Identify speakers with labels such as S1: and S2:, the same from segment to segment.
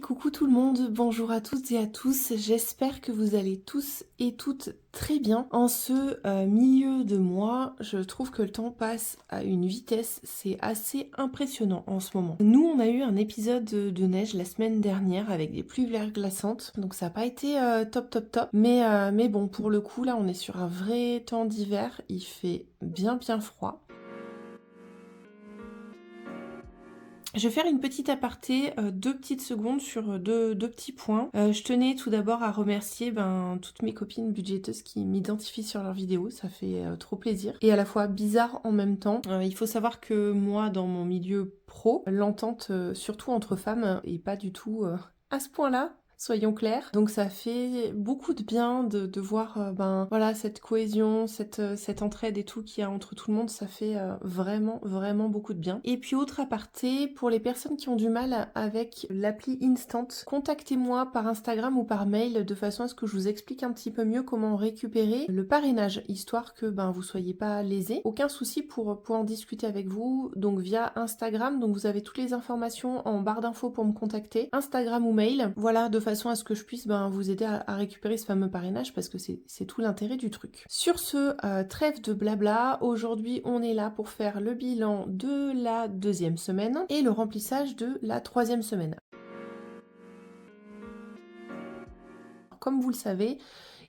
S1: coucou tout le monde, bonjour à toutes et à tous, j'espère que vous allez tous et toutes très bien. En ce milieu de mois, je trouve que le temps passe à une vitesse, c'est assez impressionnant en ce moment. Nous, on a eu un épisode de neige la semaine dernière avec des pluies verglaçantes, donc ça n'a pas été top, mais bon, pour le coup, là, on est sur un vrai temps d'hiver, il fait bien froid. Je vais faire une petite aparté, 2 petites secondes sur deux petits points. Je tenais tout d'abord à remercier toutes mes copines budgéteuses qui m'identifient sur leurs vidéos, ça fait trop plaisir. Et à la fois bizarre en même temps. Il faut savoir que moi, dans mon milieu pro, l'entente, surtout entre femmes, est pas du tout à ce point-là. Soyons clairs. Donc ça fait beaucoup de bien de voir voilà, cette cohésion, cette entraide et tout qu'il y a entre tout le monde, ça fait vraiment beaucoup de bien. Et puis autre aparté, pour les personnes qui ont du mal avec l'appli Instant, contactez-moi par Instagram ou par mail de façon à ce que je vous explique un petit peu mieux comment récupérer le parrainage, histoire que vous soyez pas lésés. Aucun souci pour en discuter avec vous, donc via Instagram, donc vous avez toutes les informations en barre d'infos pour me contacter, Instagram ou mail, voilà, de façon à ce que je puisse vous aider à récupérer ce fameux parrainage parce que c'est tout l'intérêt du truc. Sur ce, trêve de blabla, aujourd'hui on est là pour faire le bilan de la 2e semaine et le remplissage de la 3e semaine. Comme vous le savez,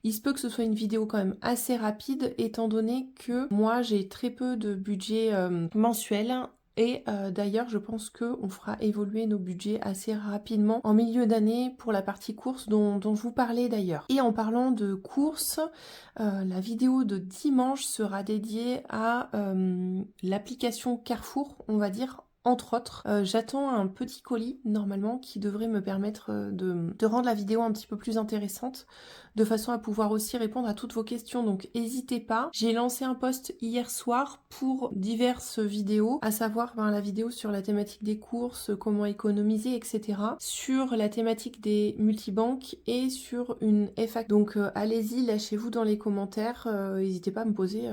S1: il se peut que ce soit une vidéo quand même assez rapide étant donné que moi j'ai très peu de budget mensuel. Et d'ailleurs, je pense qu'on fera évoluer nos budgets assez rapidement en milieu d'année pour la partie course dont je vous parlais d'ailleurs. Et en parlant de course, la vidéo de dimanche sera dédiée à l'application Carrefour, on va dire, entre autres. J'attends un petit colis normalement qui devrait me permettre de rendre la vidéo un petit peu plus intéressante de façon à pouvoir aussi répondre à toutes vos questions, donc n'hésitez pas. J'ai lancé un post hier soir pour diverses vidéos, à savoir la vidéo sur la thématique des courses, comment économiser, etc. Sur la thématique des multibanques et sur une FAQ. Donc allez-y, lâchez-vous dans les commentaires, n'hésitez pas à me poser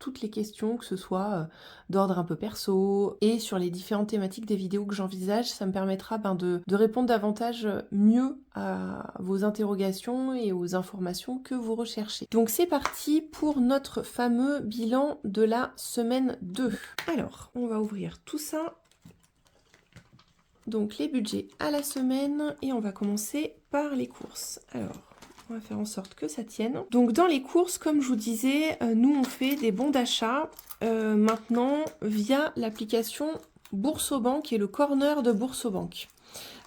S1: toutes les questions, que ce soit d'ordre un peu perso et sur les différentes thématiques des vidéos que j'envisage, ça me permettra de répondre davantage mieux à vos interrogations et aux informations que vous recherchez. Donc c'est parti pour notre fameux bilan de la semaine 2. Alors, on va ouvrir tout ça. Donc les budgets à la semaine et on va commencer par les courses. Alors, on va faire en sorte que ça tienne. Donc dans les courses, comme je vous disais, nous on fait des bons d'achat maintenant via l'application Boursobank et le corner de Boursobank.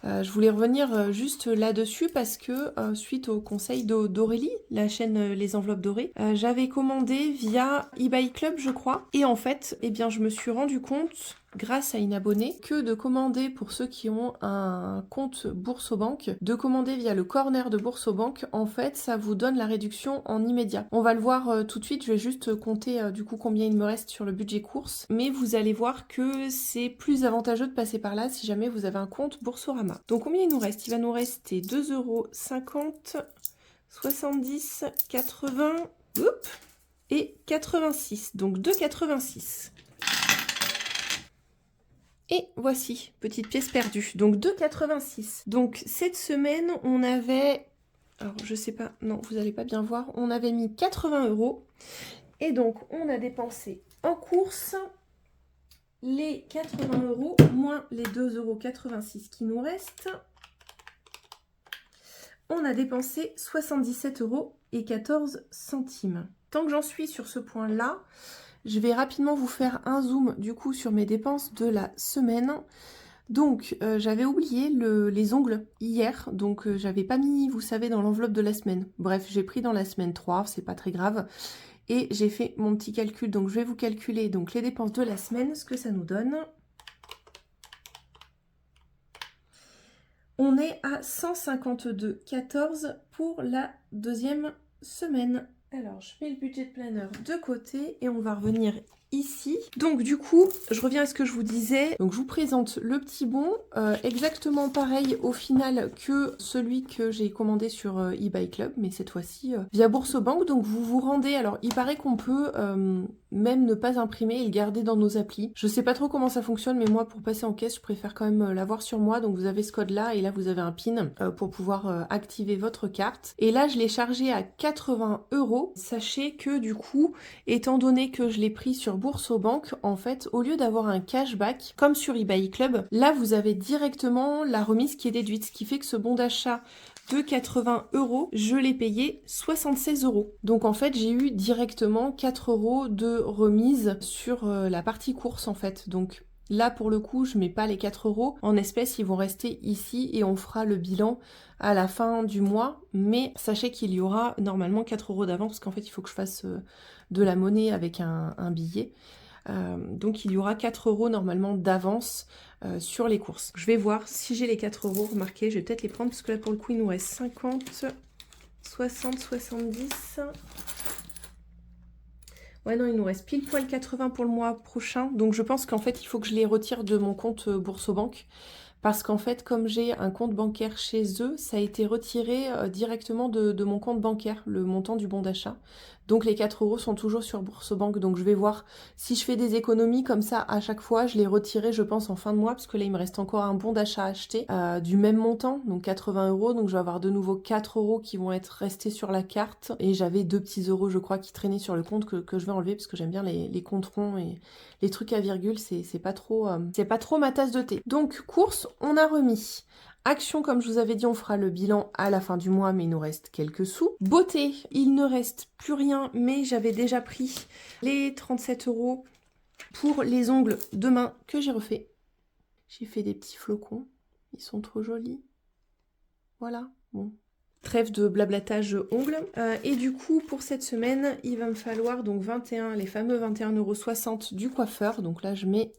S1: Je voulais revenir juste là-dessus parce que suite au conseil d'Aurélie, la chaîne Les Enveloppes Dorées, j'avais commandé via eBay Club je crois et en fait je me suis rendu compte grâce à une abonnée que de commander pour ceux qui ont un compte Boursobank, de commander via le corner de Boursobank, en fait ça vous donne la réduction en immédiat. On va le voir tout de suite, je vais juste compter du coup combien il me reste sur le budget course, mais vous allez voir que c'est plus avantageux de passer par là si jamais vous avez un compte Boursorama. Donc combien il nous reste? Il va nous rester 2,50 €, 70, 80, et 86, donc 2,86 €. Et voici, petite pièce perdue, donc 2,86 €. Donc cette semaine, on avait, alors je sais pas, non, vous allez pas bien voir, on avait mis 80 €. Et donc on a dépensé en course les 80 € moins les 2,86 € qui nous restent. On a dépensé 77,14 €. Tant que j'en suis sur ce point-là, je vais rapidement vous faire un zoom du coup sur mes dépenses de la semaine. Donc j'avais oublié les ongles hier, donc j'avais pas mis, vous savez, dans l'enveloppe de la semaine. Bref, j'ai pris dans la semaine 3, c'est pas très grave. Et j'ai fait mon petit calcul, donc je vais vous calculer donc les dépenses de la semaine, ce que ça nous donne. On est à 152,14 € pour la 2e semaine. Alors, je mets le budget planner de côté et on va revenir ici. Donc du coup, je reviens à ce que je vous disais. Donc je vous présente le petit bon, exactement pareil au final que celui que j'ai commandé sur eBay Club, mais cette fois-ci via Boursobank. Donc vous vous rendez, alors il paraît qu'on peut même ne pas imprimer et le garder dans nos applis. Je sais pas trop comment ça fonctionne, mais moi pour passer en caisse, je préfère quand même l'avoir sur moi. Donc vous avez ce code là et là vous avez un PIN pour pouvoir activer votre carte. Et là je l'ai chargé à 80 €. Sachez que du coup, étant donné que je l'ai pris sur Boursobank, en fait, au lieu d'avoir un cashback comme sur eBay Club, là vous avez directement la remise qui est déduite, ce qui fait que ce bon d'achat de 80 €, je l'ai payé 76 €. Donc en fait, j'ai eu directement 4 € de remise sur la partie course en fait. Donc là, pour le coup, je mets pas les 4 € en espèces, ils vont rester ici et on fera le bilan à la fin du mois. Mais sachez qu'il y aura normalement 4 € d'avance parce qu'en fait, il faut que je fasse de la monnaie avec un billet. Donc il y aura 4 € normalement d'avance sur les courses. Je vais voir si j'ai les 4 €, remarquez, je vais peut-être les prendre parce que là pour le coup il nous reste 50, 60, 70. Ouais non, il nous reste pile poil 80 pour le mois prochain. Donc je pense qu'en fait il faut que je les retire de mon compte Boursobank. Parce qu'en fait, comme j'ai un compte bancaire chez eux, ça a été retiré directement de mon compte bancaire, le montant du bon d'achat. Donc les 4 € sont toujours sur Boursobank. Donc je vais voir si je fais des économies comme ça à chaque fois. Je les retirerai, je pense, en fin de mois, parce que là, il me reste encore un bon d'achat à acheter du même montant, donc 80 €. Donc je vais avoir de nouveau 4 € qui vont être restés sur la carte. Et j'avais 2 petits euros, je crois, qui traînaient sur le compte que je vais enlever, parce que j'aime bien les comptes ronds et les trucs à virgule, c'est pas trop ma tasse de thé. Donc course, on a remis. Action, comme je vous avais dit, on fera le bilan à la fin du mois, mais il nous reste quelques sous. Beauté, il ne reste plus rien, mais j'avais déjà pris les 37 € pour les ongles de main que j'ai refait. J'ai fait des petits flocons, ils sont trop jolis. Voilà, bon. Trêve de blablatage ongles. Et du coup, pour cette semaine, il va me falloir donc 21, les fameux 21,60 € du coiffeur. Donc là, je mets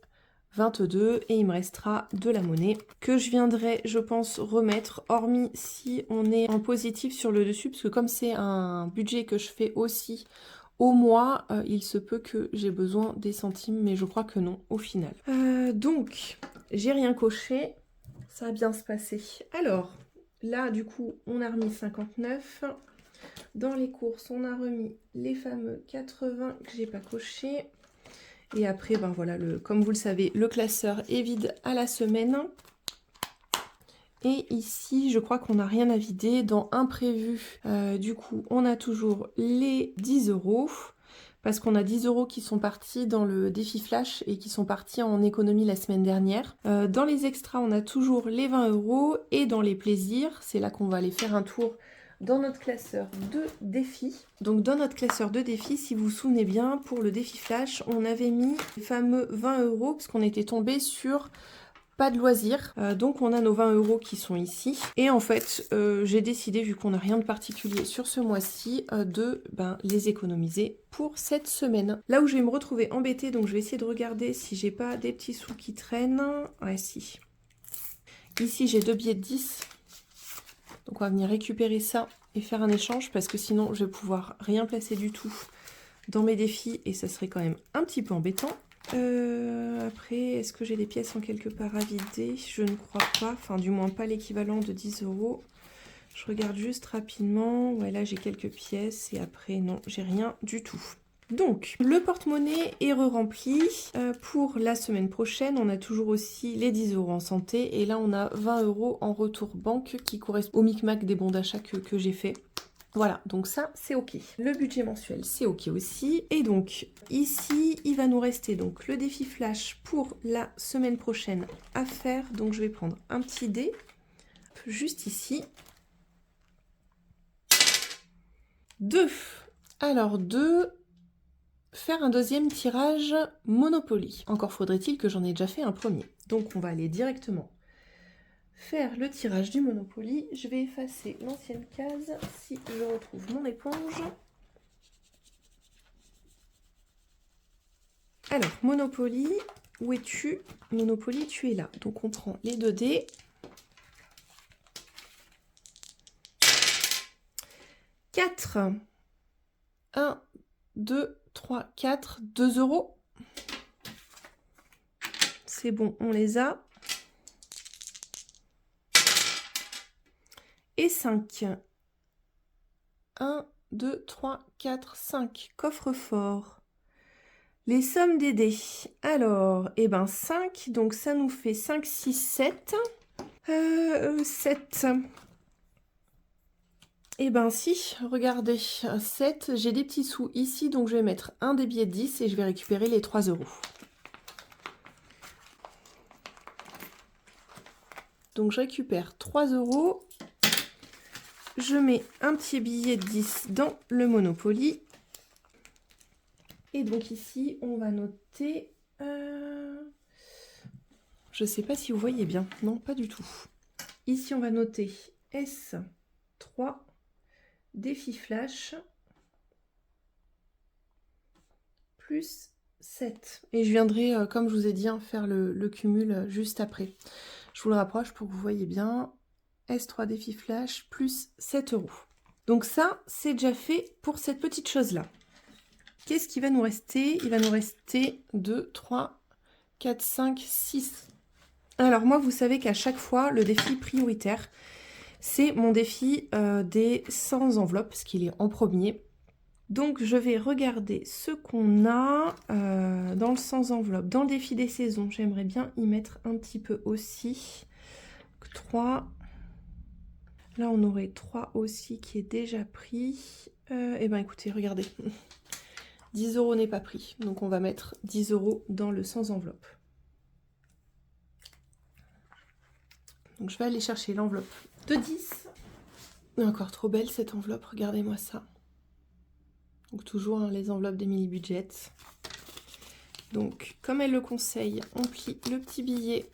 S1: 22 et il me restera de la monnaie que je viendrai, je pense, remettre, hormis si on est en positif sur le dessus, parce que comme c'est un budget que je fais aussi au mois, il se peut que j'ai besoin des centimes, mais je crois que non, au final. Donc, j'ai rien coché, ça va bien se passer. Alors, là, du coup, on a remis 59. Dans les courses, on a remis les fameux 80 que j'ai pas coché. Et après, ben voilà, comme vous le savez, le classeur est vide à la semaine. Et ici, je crois qu'on n'a rien à vider. Dans imprévu, du coup, on a toujours les 10 €. Parce qu'on a 10 € qui sont partis dans le défi flash et qui sont partis en économie la semaine dernière. Dans les extras, on a toujours les 20 €. Et dans les plaisirs, c'est là qu'on va aller faire un tour dans notre classeur de défis. Donc dans notre classeur de défis, si vous vous souvenez bien, pour le défi flash, on avait mis les fameux 20 € parce qu'on était tombé sur pas de loisirs. Donc on a nos 20 € qui sont ici. Et en fait, j'ai décidé, vu qu'on n'a rien de particulier sur ce mois-ci, de les économiser pour cette semaine. Là où je vais me retrouver embêtée, donc je vais essayer de regarder si j'ai pas des petits sous qui traînent. Ouais, si. Ici, j'ai 2 billets de 10. Donc on va venir récupérer ça et faire un échange parce que sinon je vais pouvoir rien placer du tout dans mes défis et ça serait quand même un petit peu embêtant. Après, est-ce que j'ai des pièces en quelque part à vider? Je ne crois pas, enfin du moins pas l'équivalent de 10 €. Je regarde juste rapidement. Ouais, là j'ai quelques pièces et après non, j'ai rien du tout. Donc, le porte-monnaie est re-rempli. Pour la semaine prochaine, on a toujours aussi les 10 € en santé. Et là, on a 20 € en retour banque qui correspond au micmac des bons d'achat que j'ai fait. Voilà, donc ça, c'est OK. Le budget mensuel, c'est OK aussi. Et donc, ici, il va nous rester donc le défi flash pour la semaine prochaine à faire. Donc, je vais prendre un petit dé, juste ici. 2. Alors, 2... Faire un deuxième tirage Monopoly. Encore faudrait-il que j'en ai déjà fait un premier. Donc on va aller directement faire le tirage du Monopoly. Je vais effacer l'ancienne case si je retrouve mon éponge. Alors, Monopoly, où es-tu? Monopoly, tu es là. Donc on prend les 2 dés. 4. 1, 2, 3, 4, 2 €. C'est bon, on les a. Et 5. 1, 2, 3, 4, 5. Coffre-fort. Les sommes des dés. Alors, eh ben 5, donc ça nous fait 5, 6, 7. 7. Eh ben si, regardez, 7, j'ai des petits sous ici, donc je vais mettre un des billets de 10 et je vais récupérer les 3 €. Donc je récupère 3 €. Je mets un petit billet de 10 dans le Monopoly. Et donc ici, on va noter... Je ne sais pas si vous voyez bien. Non, pas du tout. Ici, on va noter S3, défi flash, plus 7. Et je viendrai, comme je vous ai dit, faire le cumul juste après. Je vous le rapproche pour que vous voyez bien. S3 défi flash, plus 7 €. Donc ça, c'est déjà fait pour cette petite chose-là. Qu'est-ce qui va nous rester? Il va nous rester 2, 3, 4, 5, 6. Alors moi, vous savez qu'à chaque fois, le défi prioritaire, c'est mon défi des 100 enveloppes, parce qu'il est en premier. Donc je vais regarder ce qu'on a dans le 100 enveloppes. Dans le défi des saisons, j'aimerais bien y mettre un petit peu aussi. 3. Là, on aurait 3 aussi qui est déjà pris. Eh bien, écoutez, regardez. 10 € n'est pas pris. Donc, on va mettre 10 € dans le sans enveloppe. Donc, je vais aller chercher l'enveloppe de 10. Encore trop belle cette enveloppe. Regardez-moi ça. Donc, toujours hein, les enveloppes d'Emily Budget. Donc, comme elle le conseille, on plie le petit billet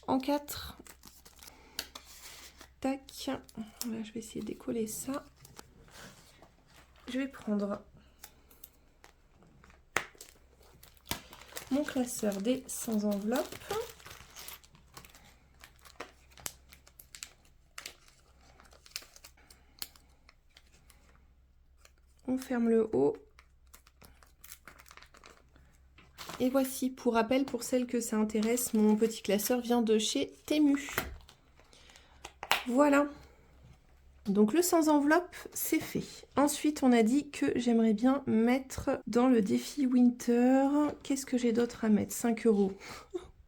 S1: en 4. Tac. Là, je vais essayer de décoller ça. Je vais prendre mon classeur des 100 enveloppes. On ferme le haut. Et voici, pour rappel, pour celles que ça intéresse, mon petit classeur vient de chez Temu. Voilà. Donc le sans enveloppe, c'est fait. Ensuite, on a dit que j'aimerais bien mettre dans le défi Winter. Qu'est-ce que j'ai d'autre à mettre? 5 €.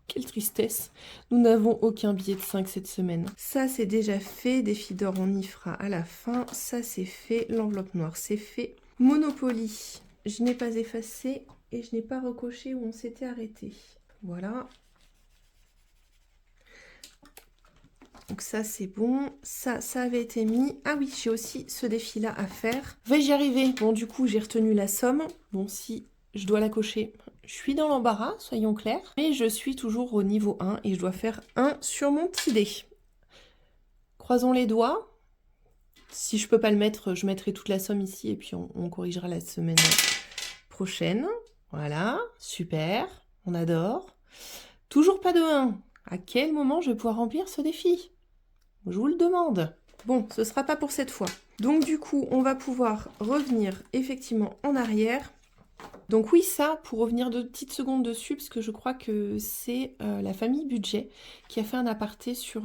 S1: Quelle tristesse. Nous n'avons aucun billet de 5 cette semaine. Ça, c'est déjà fait. Défi d'or, on y fera à la fin. Ça, c'est fait. L'enveloppe noire, c'est fait. Monopoly, je n'ai pas effacé et je n'ai pas recoché où on s'était arrêté. Voilà. Donc ça, c'est bon. Ça avait été mis. Ah oui, j'ai aussi ce défi-là à faire. Vais-je y arriver? Bon, du coup, j'ai retenu la somme. Bon, si je dois la cocher, je suis dans l'embarras, soyons clairs. Mais je suis toujours au niveau 1 et je dois faire 1 sur mon petit dé. Croisons les doigts. Si je peux pas le mettre, je mettrai toute la somme ici et puis on corrigera la semaine prochaine. Voilà, super, on adore. Toujours pas de 1. À quel moment je vais pouvoir remplir ce défi? Je vous le demande. Bon, ce sera pas pour cette fois. Donc du coup, on va pouvoir revenir effectivement en arrière. Donc oui, ça, pour revenir 2 petites secondes dessus, parce que je crois que c'est la famille Budget qui a fait un aparté sur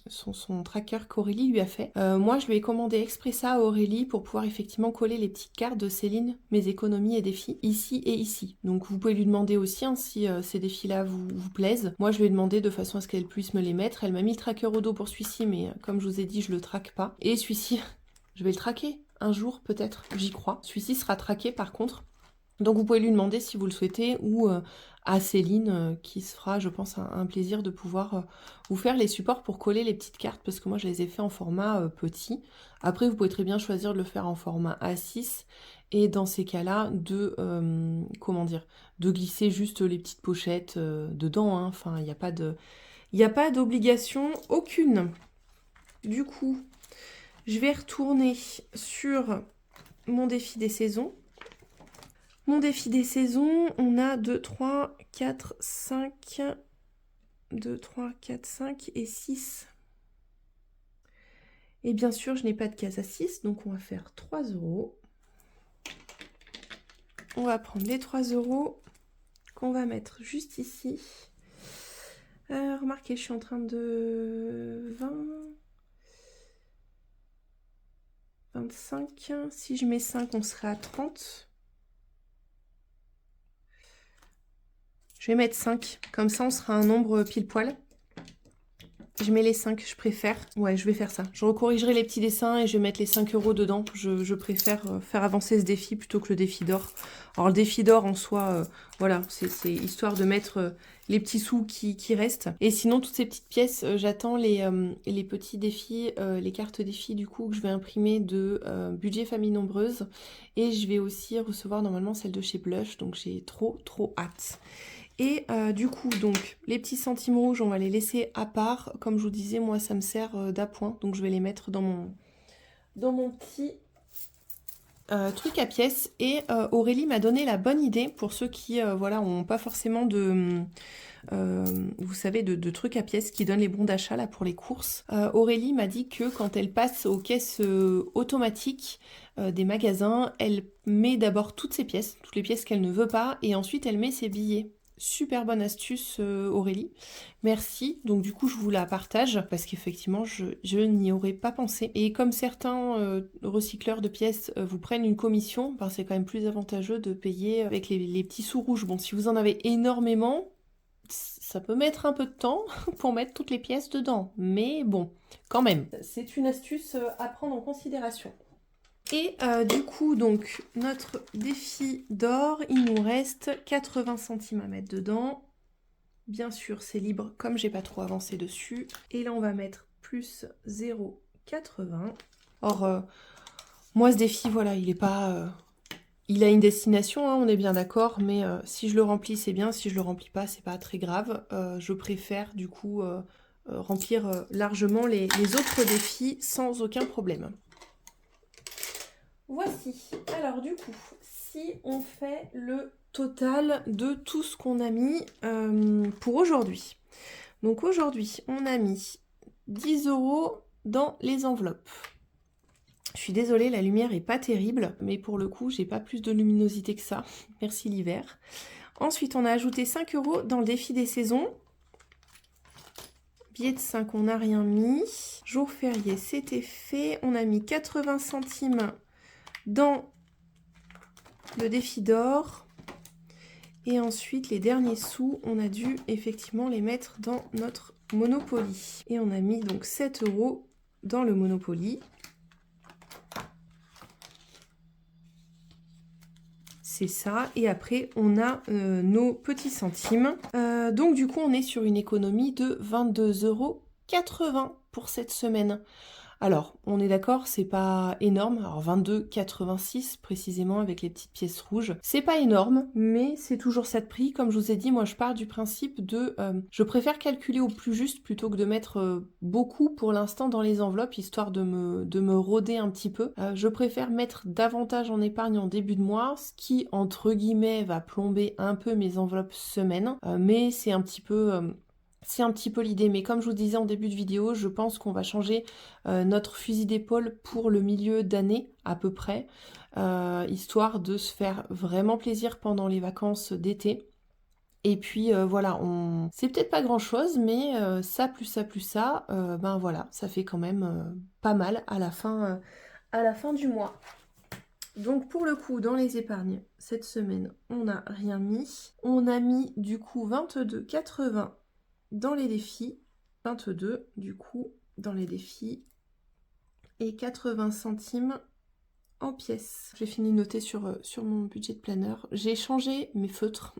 S1: son tracker qu'Aurélie lui a fait. Moi, je lui ai commandé exprès ça à Aurélie pour pouvoir effectivement coller les petites cartes de Céline, mes économies et défis, ici et ici. Donc vous pouvez lui demander aussi hein, si ces défis-là vous plaisent. Moi, je lui ai demandé de façon à ce qu'elle puisse me les mettre. Elle m'a mis le tracker au dos pour celui-ci, mais comme je vous ai dit, je le traque pas. Et celui-ci, je vais le traquer. Un jour, peut-être, j'y crois. Celui-ci sera traqué par contre. Donc vous pouvez lui demander si vous le souhaitez ou à Céline qui se fera, je pense, un plaisir de pouvoir vous faire les supports pour coller les petites cartes parce que moi je les ai fait en format petit. Après vous pouvez très bien choisir de le faire en format A6 et dans ces cas-là de, de glisser juste les petites pochettes dedans. Hein. Enfin, il n'y a pas d'obligation aucune. Du coup, je vais retourner sur mon défi des saisons. Mon défi des saisons, on a 2, 3, 4, 5, 2, 3, 4, 5 et 6. Et bien sûr, je n'ai pas de case à 6, donc on va faire 3 €. on va prendre les 3 € qu'on va mettre juste ici. Remarquez, je suis en train de 20, 25. Si je mets 5, on serait à 30. Je vais mettre 5. Comme ça, on sera un nombre pile poil. Je mets les 5, je préfère. Ouais, je vais faire ça. Je recorrigerai les petits dessins et je vais mettre les 5 € dedans. Je préfère faire avancer ce défi plutôt que le défi d'or. Alors, le défi d'or en soi, voilà, c'est histoire de mettre les petits sous qui restent. Et sinon, toutes ces petites pièces, j'attends les petits défis, les cartes défis du coup que je vais imprimer de budget famille nombreuse. Et je vais aussi recevoir normalement celle de chez Blush. Donc, j'ai trop hâte. Et du coup, donc, les petits centimes rouges, on va les laisser à part. Comme je vous disais, moi, ça me sert d'appoint. Donc, je vais les mettre dans mon petit truc à pièces. Et Aurélie m'a donné la bonne idée pour ceux qui, voilà, n'ont pas forcément de... vous savez, de trucs à pièces qui donnent les bons d'achat là pour les courses. Aurélie m'a dit que quand elle passe aux caisses automatiques des magasins, elle met d'abord toutes ses pièces, toutes les pièces qu'elle ne veut pas, et ensuite elle met ses billets. Super bonne astuce Aurélie, merci. Donc du coup je vous la partage parce qu'effectivement je n'y aurais pas pensé. Et comme certains recycleurs de pièces vous prennent une commission, ben, c'est quand même plus avantageux de payer avec les petits sous rouges. Bon, si vous en avez énormément, ça peut mettre un peu de temps pour mettre toutes les pièces dedans, mais bon, quand même. C'est une astuce à prendre en considération. Et du coup, donc, notre défi d'or, il nous reste 80 centimes à mettre dedans. Bien sûr, c'est libre, comme j'ai pas trop avancé dessus. Et là, on va mettre plus 0,80. Or, moi, ce défi, voilà, il est pas... il a une destination, hein, on est bien d'accord, mais si je le remplis, c'est bien. Si je le remplis pas, c'est pas très grave. Je préfère, du coup, remplir largement les autres défis sans aucun problème. Voici. Alors du coup, si on fait le total de tout ce qu'on a mis pour aujourd'hui. Donc aujourd'hui, on a mis 10 € dans les enveloppes. Je suis désolée, la lumière est pas terrible, mais pour le coup, j'ai pas plus de luminosité que ça. Merci l'hiver. Ensuite, on a ajouté 5 € dans le défi des saisons. Billet de 5, on n'a rien mis. Jour férié, c'était fait. On a mis 80 centimes dans le défi d'or. Et ensuite, les derniers sous, on a dû effectivement les mettre dans notre Monopoly. Et on a mis donc 7 € dans le Monopoly. C'est ça. Et après, on a nos petits centimes. Donc du coup, on est sur une économie de 22,80 € pour cette semaine. Alors, on est d'accord, c'est pas énorme. Alors 22,86 précisément avec les petites pièces rouges. C'est pas énorme, mais c'est toujours ça de prix. Comme je vous ai dit, moi je pars du principe de... je préfère calculer au plus juste plutôt que de mettre beaucoup pour l'instant dans les enveloppes, histoire de me rôder un petit peu. Je préfère mettre davantage en épargne en début de mois, ce qui, entre guillemets, va plomber un peu mes enveloppes semaine. Mais c'est un petit peu... c'est un petit peu l'idée, mais comme je vous disais en début de vidéo, je pense qu'on va changer notre fusil d'épaule pour le milieu d'année à peu près, histoire de se faire vraiment plaisir pendant les vacances d'été. Et puis voilà, c'est peut-être pas grand-chose, mais ça plus ça plus ça, ben voilà, ça fait quand même pas mal à la fin du mois. Donc pour le coup, dans les épargnes, cette semaine, on n'a rien mis. On a mis du coup 22,80 dans les défis, 22 du coup dans les défis, et 80 centimes en pièces. J'ai fini de noter sur mon budget de planeur. J'ai changé mes feutres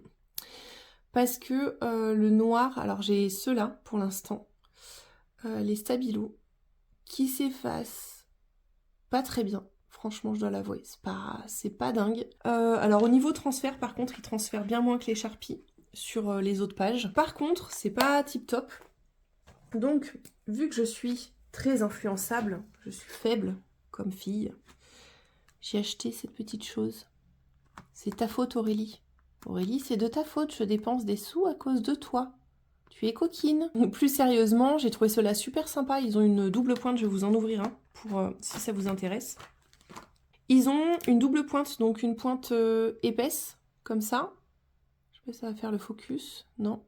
S1: parce que le noir, alors j'ai ceux-là pour l'instant, les Stabilo, qui s'effacent pas très bien. Franchement, je dois l'avouer, c'est pas dingue. Alors au niveau transfert, par contre, ils transfèrent bien moins que les Sharpie sur les autres pages. Par contre, c'est pas tip top. Donc, vu que je suis très influençable, je suis faible comme fille, j'ai acheté cette petite chose. C'est ta faute, Aurélie. Aurélie, c'est de ta faute, je dépense des sous à cause de toi. Tu es coquine. Plus sérieusement, j'ai trouvé cela super sympa. Ils ont une double pointe, je vais vous en ouvrir un pour si ça vous intéresse. Ils ont une double pointe, donc une pointe épaisse, comme ça. Je sais pas si ça va faire le focus, non.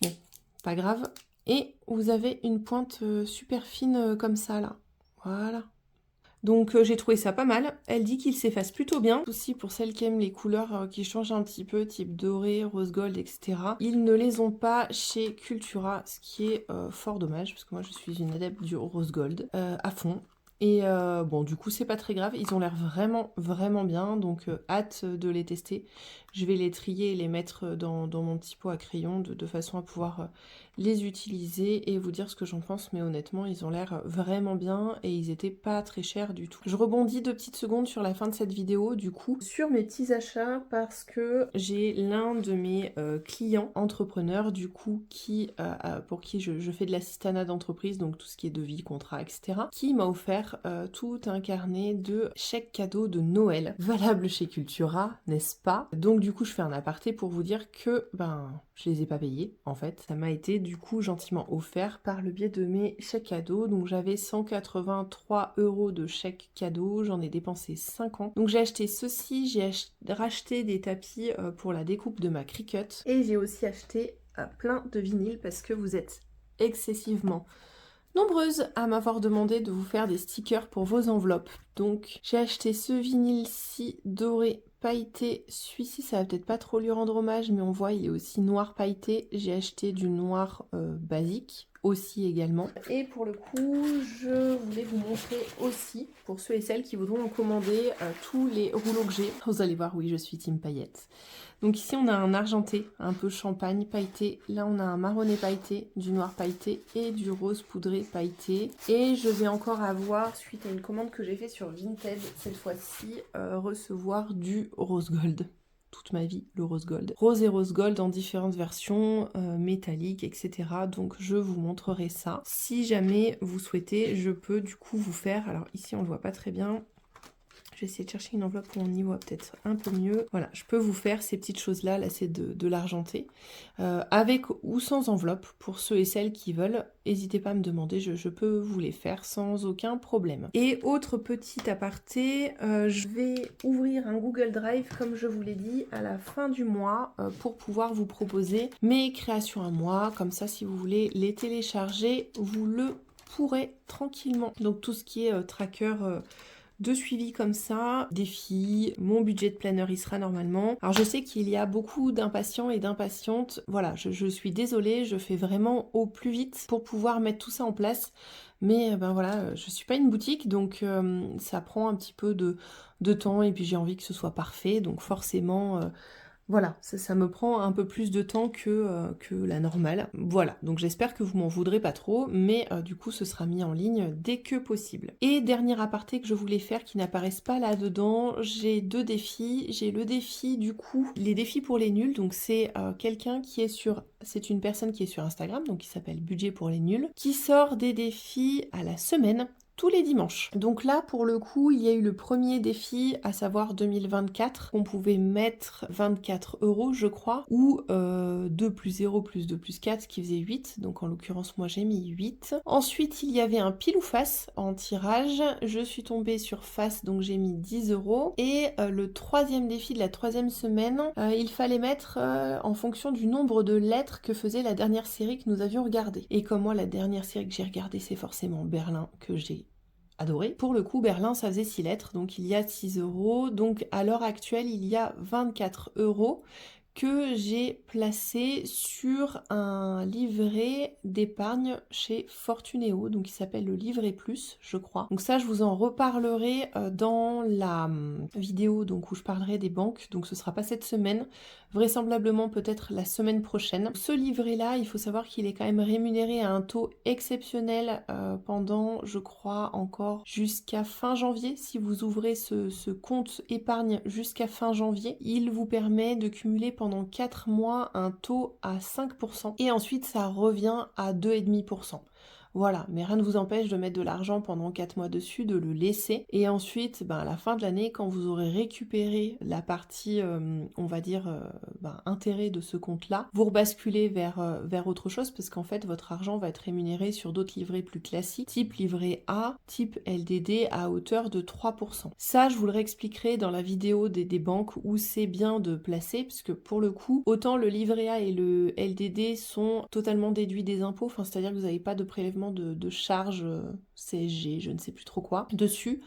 S1: Bon, pas grave. Et vous avez une pointe super fine comme ça, là. Voilà. Donc j'ai trouvé ça pas mal. Elle dit qu'il s'efface plutôt bien. Aussi pour celles qui aiment les couleurs qui changent un petit peu, type doré, rose gold, etc. Ils ne les ont pas chez Cultura, ce qui est fort dommage, parce que moi je suis une adepte du rose gold à fond. Et bon, du coup, c'est pas très grave. Ils ont l'air vraiment, vraiment bien. Donc, hâte de les tester. Je vais les trier et les mettre dans mon petit pot à crayon de façon à pouvoir les utiliser et vous dire ce que j'en pense. Mais honnêtement, ils ont l'air vraiment bien et ils étaient pas très chers du tout. Je rebondis 2 petites secondes sur la fin de cette vidéo, du coup, sur mes petits achats parce que j'ai l'un de mes clients entrepreneurs, du coup, pour qui je fais de l'assistanat d'entreprise, donc tout ce qui est devis, contrat, etc., qui m'a offert tout un carnet de chèques cadeaux de Noël, valable chez Cultura, n'est-ce pas? Donc du coup, je fais un aparté pour vous dire que, je les ai pas payés, en fait. Ça m'a été, du coup, gentiment offert par le biais de mes chèques cadeaux. Donc j'avais 183 € de chèques cadeaux, j'en ai dépensé 50. Donc j'ai acheté ceci, j'ai racheté des tapis pour la découpe de ma Cricut. Et j'ai aussi acheté plein de vinyles parce que vous êtes excessivement nombreuses à m'avoir demandé de vous faire des stickers pour vos enveloppes. Donc j'ai acheté ce vinyle-ci doré pailleté. Celui-ci, ça va peut-être pas trop lui rendre hommage, mais on voit il est aussi noir pailleté. J'ai acheté du noir basique aussi également. Et pour le coup, je voulais vous montrer aussi, pour ceux et celles qui voudront en commander, tous les rouleaux que j'ai. Vous allez voir, oui, je suis team paillettes. Donc ici on a un argenté, un peu champagne pailleté. Là on a un marronné pailleté, du noir pailleté et du rose poudré pailleté. Et je vais encore avoir, suite à une commande que j'ai fait sur Vinted, cette fois-ci, recevoir du rose gold. Toute ma vie, le rose gold. Rose et rose gold en différentes versions, métalliques, etc. Donc je vous montrerai ça. Si jamais vous souhaitez, je peux du coup vous faire, alors ici on le voit pas très bien, je vais essayer de chercher une enveloppe où on y voit peut-être un peu mieux. Voilà, je peux vous faire ces petites choses-là. Là, c'est de l'argenté. Avec ou sans enveloppe, pour ceux et celles qui veulent. N'hésitez pas à me demander, je peux vous les faire sans aucun problème. Et autre petit aparté, je vais ouvrir un Google Drive, comme je vous l'ai dit, à la fin du mois, pour pouvoir vous proposer mes créations à moi. Comme ça, si vous voulez les télécharger, vous le pourrez tranquillement. Donc tout ce qui est tracker de suivi comme ça, défis, mon budget de planeur il sera normalement. Alors je sais qu'il y a beaucoup d'impatients et d'impatientes, voilà, je suis désolée, je fais vraiment au plus vite pour pouvoir mettre tout ça en place. Mais voilà, je suis pas une boutique, donc ça prend un petit peu de temps et puis j'ai envie que ce soit parfait, donc forcément... voilà, ça me prend un peu plus de temps que la normale. Voilà, donc j'espère que vous m'en voudrez pas trop, mais du coup ce sera mis en ligne dès que possible. Et dernier aparté que je voulais faire qui n'apparaissent pas là-dedans, j'ai 2 défis. J'ai le défi du coup, les défis pour les nuls, donc c'est quelqu'un qui est c'est une personne qui est sur Instagram, donc qui s'appelle Budget pour les nuls, qui sort des défis à la semaine, tous les dimanches. Donc là, pour le coup, il y a eu le premier défi, à savoir 2024. On pouvait mettre 24 €, je crois, ou 2 plus 0 plus 2 plus 4, ce qui faisait 8. Donc en l'occurrence, moi j'ai mis 8. Ensuite, il y avait un pile ou face en tirage. Je suis tombée sur face, donc j'ai mis 10 €. Et le troisième défi de la 3e semaine, il fallait mettre en fonction du nombre de lettres que faisait la dernière série que nous avions regardée. Et comme moi, la dernière série que j'ai regardée, c'est forcément Berlin, que j'ai adoré. Pour le coup, Berlin, ça faisait 6 lettres, donc il y a 6 €. Donc à l'heure actuelle, il y a 24 € que j'ai placé sur un livret d'épargne chez Fortuneo, donc il s'appelle le livret plus, je crois. Donc ça, je vous en reparlerai dans la vidéo donc où je parlerai des banques, donc ce sera pas cette semaine, vraisemblablement peut-être la semaine prochaine. Ce livret-là, il faut savoir qu'il est quand même rémunéré à un taux exceptionnel pendant, je crois, encore jusqu'à fin janvier. Si vous ouvrez ce compte épargne jusqu'à fin janvier, il vous permet de cumuler pendant 4 mois un taux à 5% et ensuite ça revient à 2,5%. Voilà, mais rien ne vous empêche de mettre de l'argent pendant 4 mois dessus, de le laisser. Et ensuite, à la fin de l'année, quand vous aurez récupéré la partie, on va dire, intérêt de ce compte-là, vous rebasculez vers autre chose parce qu'en fait, votre argent va être rémunéré sur d'autres livrets plus classiques, type livret A, type LDD à hauteur de 3%. Ça, je vous le réexpliquerai dans la vidéo des banques où c'est bien de placer, puisque pour le coup, autant le livret A et le LDD sont totalement déduits des impôts, enfin c'est-à-dire que vous n'avez pas de prélèvement de charges CSG, je ne sais plus trop quoi, dessus.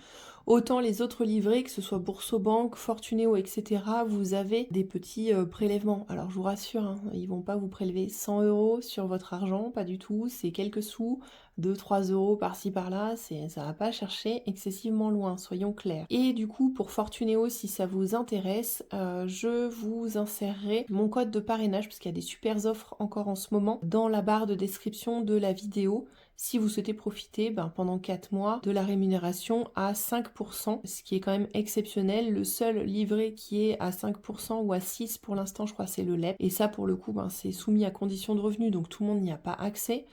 S1: Autant les autres livrets, que ce soit Boursobank, Fortunéo, etc., vous avez des petits prélèvements. Alors je vous rassure, hein, ils vont pas vous prélever 100 € sur votre argent, pas du tout, c'est quelques sous, 2-3 € par-ci par-là, ça va pas chercher excessivement loin, soyons clairs. Et du coup, pour Fortunéo, si ça vous intéresse, je vous insérerai mon code de parrainage, parce qu'il y a des super offres encore en ce moment, dans la barre de description de la vidéo, si vous souhaitez profiter pendant 4 mois de la rémunération à 5%, ce qui est quand même exceptionnel. Le seul livret qui est à 5% ou à 6% pour l'instant, je crois, c'est le LEP. Et ça, pour le coup, c'est soumis à condition de revenu, donc tout le monde n'y a pas accès.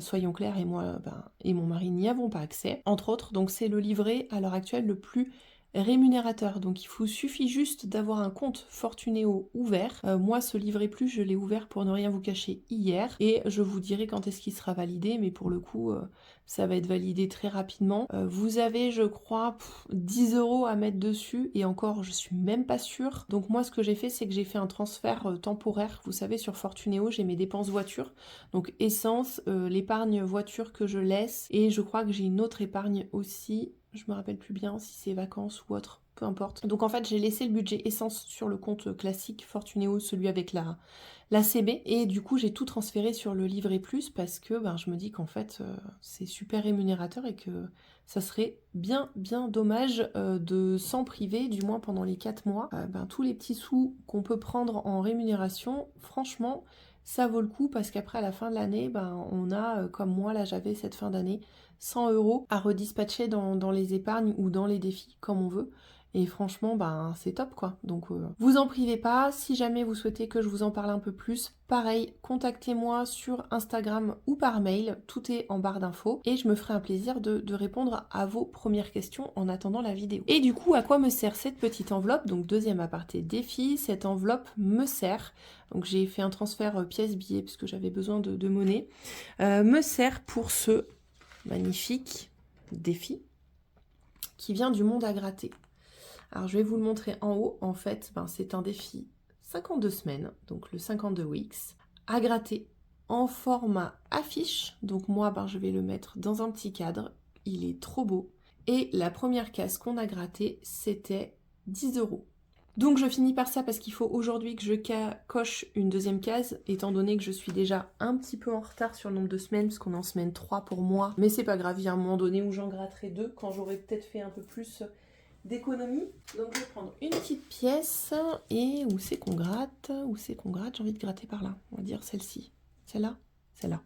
S1: Soyons clairs, et moi et mon mari n'y avons pas accès. Entre autres, donc c'est le livret à l'heure actuelle le plus rémunérateur. Donc il vous suffit juste d'avoir un compte Fortunéo ouvert. Moi, ce livret plus, je l'ai ouvert pour ne rien vous cacher hier et je vous dirai quand est-ce qu'il sera validé, mais pour le coup, ça va être validé très rapidement. Vous avez, je crois, 10 € à mettre dessus et encore, je suis même pas sûre. Donc moi, ce que j'ai fait, c'est que j'ai fait un transfert temporaire. Vous savez, sur Fortunéo, j'ai mes dépenses voiture, donc essence, l'épargne voiture que je laisse et je crois que j'ai une autre épargne aussi. Je me rappelle plus bien si c'est vacances ou autre, peu importe. Donc en fait, j'ai laissé le budget essence sur le compte classique Fortunéo, celui avec la CB, et du coup j'ai tout transféré sur le livret plus parce que je me dis qu'en fait c'est super rémunérateur et que ça serait bien dommage de s'en priver, du moins pendant les 4 mois. Tous les petits sous qu'on peut prendre en rémunération, franchement, ça vaut le coup parce qu'après à la fin de l'année, on a, comme moi là j'avais cette fin d'année, 100 € à redispatcher dans les épargnes ou dans les défis, comme on veut. Et franchement, c'est top quoi. Donc vous en privez pas. Si jamais vous souhaitez que je vous en parle un peu plus, pareil, contactez-moi sur Instagram ou par mail. Tout est en barre d'infos. Et je me ferai un plaisir de répondre à vos premières questions en attendant la vidéo. Et du coup, à quoi me sert cette petite enveloppe? Donc deuxième aparté défi, cette enveloppe me sert. Donc j'ai fait un transfert pièce-billet puisque j'avais besoin de monnaie. Me sert pour ce magnifique défi qui vient du monde à gratter. Alors je vais vous le montrer en haut. En fait, c'est un défi 52 semaines, donc le 52 weeks, à gratter en format affiche. Donc moi, je vais le mettre dans un petit cadre. Il est trop beau. Et la première case qu'on a grattée, c'était 10 €. Donc je finis par ça parce qu'il faut aujourd'hui que je coche une deuxième case, étant donné que je suis déjà un petit peu en retard sur le nombre de semaines, parce qu'on est en semaine 3 pour moi. Mais c'est pas grave, il y a un moment donné où j'en gratterai 2, quand j'aurai peut-être fait un peu plus d'économie. Donc je vais prendre une petite pièce, et où c'est qu'on gratte? Où c'est qu'on gratte? J'ai envie de gratter par là, on va dire celle-ci. Celle-là? Celle-là.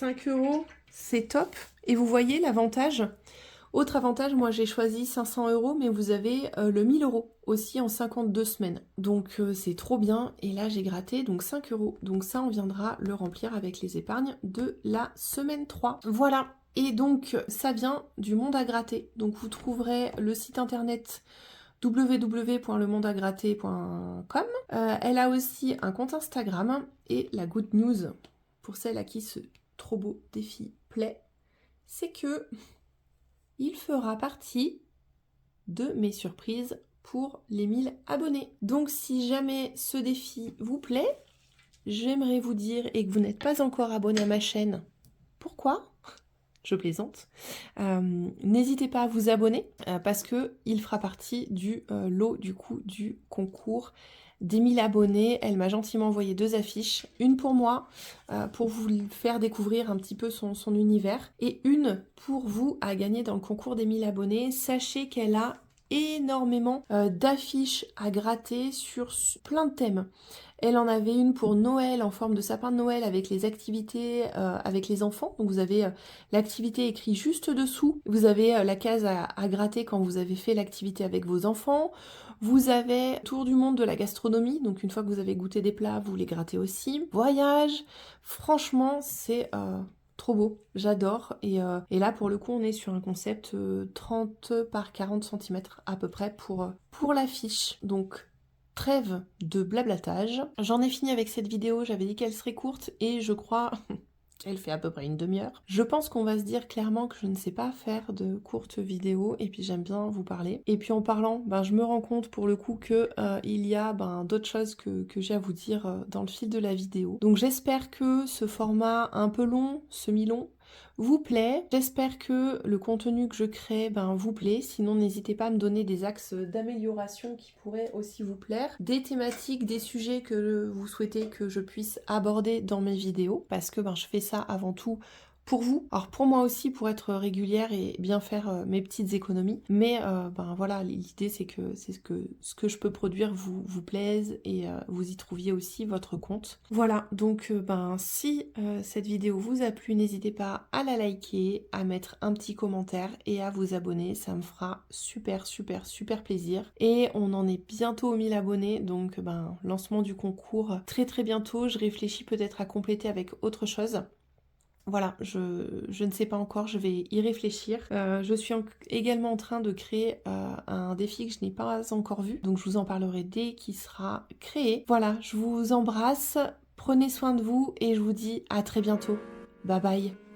S1: €, c'est top. Et vous voyez l'avantage. Autre avantage, moi j'ai choisi 500 €, mais vous avez le 1000 € aussi en 52 semaines. Donc c'est trop bien. Et là j'ai gratté donc 5 €. Donc ça, on viendra le remplir avec les épargnes de la semaine 3. Voilà. Et donc ça vient du monde à gratter. Donc vous trouverez le site internet www.lemondeagratter.com. Elle a aussi un compte Instagram. Et la good news pour celle à qui ce trop beau défi plaît, c'est que il fera partie de mes surprises pour les 1000 abonnés. Donc si jamais ce défi vous plaît, j'aimerais vous dire, et que vous n'êtes pas encore abonné à ma chaîne, pourquoi? Je plaisante. N'hésitez pas à vous abonner parce que il fera partie du lot du concours des 1000 abonnés. Elle m'a gentiment envoyé 2 affiches, une pour moi pour vous faire découvrir un petit peu son univers, et une pour vous à gagner dans le concours des 1000 abonnés. Sachez qu'elle a énormément d'affiches à gratter sur plein de thèmes. Elle en avait une pour Noël en forme de sapin de Noël avec les activités avec les enfants. Donc vous avez l'activité écrite juste dessous. Vous avez la case à gratter quand vous avez fait l'activité avec vos enfants. Vous avez tour du monde de la gastronomie. Donc une fois que vous avez goûté des plats, vous les grattez aussi. Voyage. Franchement, c'est trop beau. J'adore. Et là, pour le coup, on est sur un concept 30 par 40 cm à peu près pour l'affiche. Donc trêve de blablatage. J'en ai fini avec cette vidéo, j'avais dit qu'elle serait courte et je crois qu'elle fait à peu près une demi-heure. Je pense qu'on va se dire clairement que je ne sais pas faire de courtes vidéos et puis j'aime bien vous parler. Et puis en parlant, je me rends compte pour le coup que il y a d'autres choses que j'ai à vous dire dans le fil de la vidéo. Donc j'espère que ce format un peu long, semi-long, vous plaît. J'espère que le contenu que je crée vous plaît. Sinon, n'hésitez pas à me donner des axes d'amélioration qui pourraient aussi vous plaire. Des thématiques, des sujets que vous souhaitez que je puisse aborder dans mes vidéos. Parce que je fais ça avant tout pour vous. Alors pour moi aussi, pour être régulière et bien faire mes petites économies. Mais voilà, l'idée c'est que ce que je peux produire vous plaise et vous y trouviez aussi votre compte. Voilà, donc si cette vidéo vous a plu, n'hésitez pas à la liker, à mettre un petit commentaire et à vous abonner. Ça me fera super plaisir. Et on en est bientôt aux 1000 abonnés, donc lancement du concours très bientôt. Je réfléchis peut-être à compléter avec autre chose. Voilà, je ne sais pas encore, je vais y réfléchir. Je suis également en train de créer un défi que je n'ai pas encore vu, donc je vous en parlerai dès qu'il sera créé. Voilà, je vous embrasse, prenez soin de vous et je vous dis à très bientôt. Bye bye.